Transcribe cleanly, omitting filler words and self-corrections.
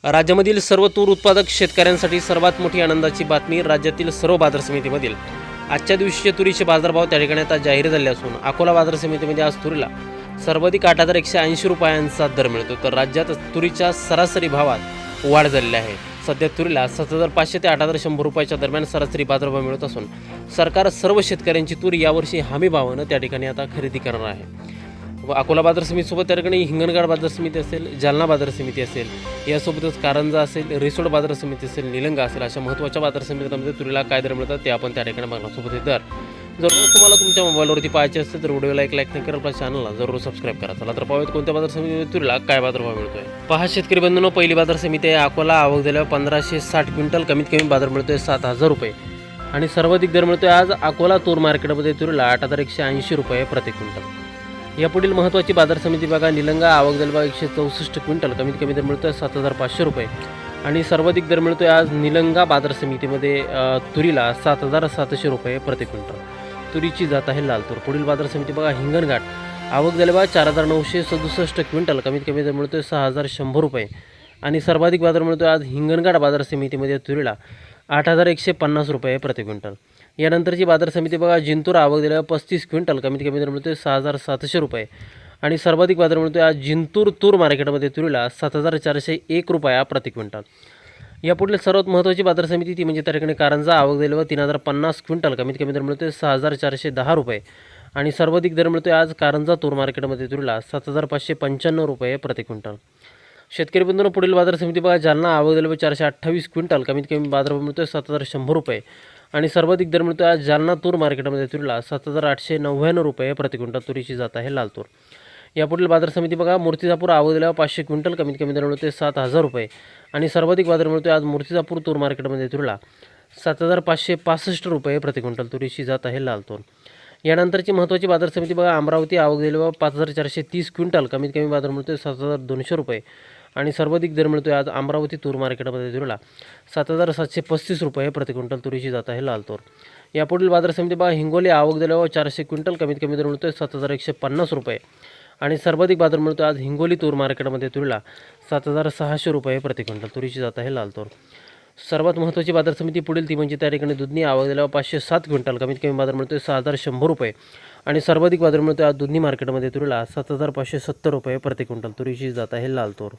राज्यामधील सर्व तूर उत्पादक शेतकऱ्यांसाठी सर्वात मोठी आनंदाची बातमी. राज्यातील सर्व बाजार समितीमधील आजच्या दिवशीचे तुरीचे बाजारभाव त्या ठिकाणी आता जाहीर झाले असून अकोला बाजार समितीमध्ये आज तुरीला सर्वाधिक 8,180 रुपयांचा दर मिळतो. तर राज्यात तुरीच्या सरासरी भावात वाढ झालेली आहे. सध्या तुरीला 7,500 ते 8,100 रुपयाच्या दरम्यान सरासरी बाजारभाव मिळत असून सरकार सर्व शेतकऱ्यांची तूर यावर्षी हमी भावानं त्या ठिकाणी आता खरेदी करणार आहे. व अकोला बाजार समितीसोबत त्या ठिकाणी हिंगणघाट बाजार समिती असेल, जालना बाजार समिती असेल, यासोबतच कारंजा असेल, रिसोड बाजार समिती असेल, निलंगा असेल, अशा महत्त्वाच्या बाजार समितीमध्ये तुरीला काय दर मिळतात ते आपण त्या ठिकाणी बघणार. सोबत हे दर जर तुम्हाला तुमच्या मोबाईलवरती पाहायचे असते तर व्हिडिओला एक लाईक नक्की करा, आपल्या चॅनलला जरूर सबस्क्राईब करा. चला तर पाहूयात कोणत्या बाजार समितीमध्ये तुरीला काय बाजारभाव मिळतोय. पहा शेतकरी बंधूंनो, पहिली बाजार समिती आहे अकोला. आवक झाल्यावर 1560 क्विंटल, कमीत कमी बाजार मिळतोय 7,000 रुपये आणि सर्वाधिक दर मिळतोय आज अकोला तूर मार्केटमध्ये तुरीला 8,180 रुपये प्रति क्विंटल. यापुढील महत्त्वाची बाजार समिती बघा निलंगा. आवक झाल्यावर 164 क्विंटल, कमीत कमी दर मिळतोय 7,500 रुपये आणि सर्वाधिक दर मिळतोय आज निलंगा बाजार समितीमध्ये तुरीला 7,700 रुपये प्रति क्विंटल. तुरीची जात आहे लाल तूर. पुढील बाजार समिती बघा हिंगणघाट. आवक झाल्यावर 4,967 क्विंटल, कमीत कमी दर मिळतोय 6,100 रुपये आणि सर्वाधिक बाजार मिळतोय आज हिंगणघाट बाजार समितीमध्ये तुरीला 8,150 रुपये प्रति क्विंटल. यानंतरची बाजार समिती बघा जिंतूर. आवक दिल्यावर 35 क्विंटल, कमीत कमी दर मिळतोय 6,700 रुपये आणि सर्वाधिक बाजार मिळतोय आज जिंतूर तूर मार्केटमध्ये तुरीला 7,401 रुपया प्रति क्विंटल. यापुढील सर्वात महत्त्वाची बाजार समिती ती म्हणजे त्या ठिकाणी कारंजा. आवक दिल्यावर 3,050 क्विंटल, कमीत कमी दर मिळतोय 6,410 रुपये आणि सर्वाधिक दर मिळतोय आज कारंजा तूर मार्केटमध्ये तुरीला 7,595 रुपये प्रति क्विंटल. शेतकरी बंधूंनो, पुढील बाजार समिती बघा जालना. आवक दिल्यावर 428 क्विंटल, कमीत कमी बाजारभाव मिळतोय 7,100 रुपये आणि सर्वाधिक दर मिळतोय आज जालना तूर मार्केटमध्ये तुरीला 7,899 रुपये प्रति क्विंटल. तुरीची जात आहे लाल तूर. यापुढील बाजार समिती बघा मूर्तिजापूर. आवक दिल्यावर 500 क्विंटल, कमीत कमी दर मिळतोय 7,000 रुपये आणि सर्वाधिक बाजार मिळतोय आज मूर्तिजापूर तूर मार्केटमध्ये तुरीला 7,565 रुपये प्रति क्विंटल. तुरीची जात आहे लाल तूर. यानंतरची महत्त्वाची बाजार समिती बघा अमरावती. आवक दिल्यावर 5,430 क्विंटल, कमीत कमी बाजार मिळतोय 7,200 रुपये आणि सर्वाधिक दर मिळतोय आज अमरावती तूर मार्केटमध्ये तुरीला 7,735 रुपये प्रति क्विंटल. तुरीची जात आहे लाल तूर. यापुढील बाजार समिती बघा हिंगोली. आवक दिल्यावर 400 क्विंटल, कमीत कमी दर मिळतोय 7,150 रुपये आणि सर्वाधिक बाजार मिळतोय आज हिंगोली तूर मार्केटमध्ये तुरीला 7,600 रुपये प्रति क्विंटल. तुरीची जात आहे लाल तूर. सर्वात महत्त्वाची बाजार समिती पुढील ती म्हणजे त्या ठिकाणी दुधनी. आवक दिल्यावर 507 क्विंटल, कमीत कमी बाजार मिळतोय 6,100 रुपये आणि सर्वाधिक बाजार मिळतोय आज दुधनी मार्केटमध्ये तुरीला 7,570 रुपये प्रति क्विंटल. तुरीची जात आहे लाल तूर.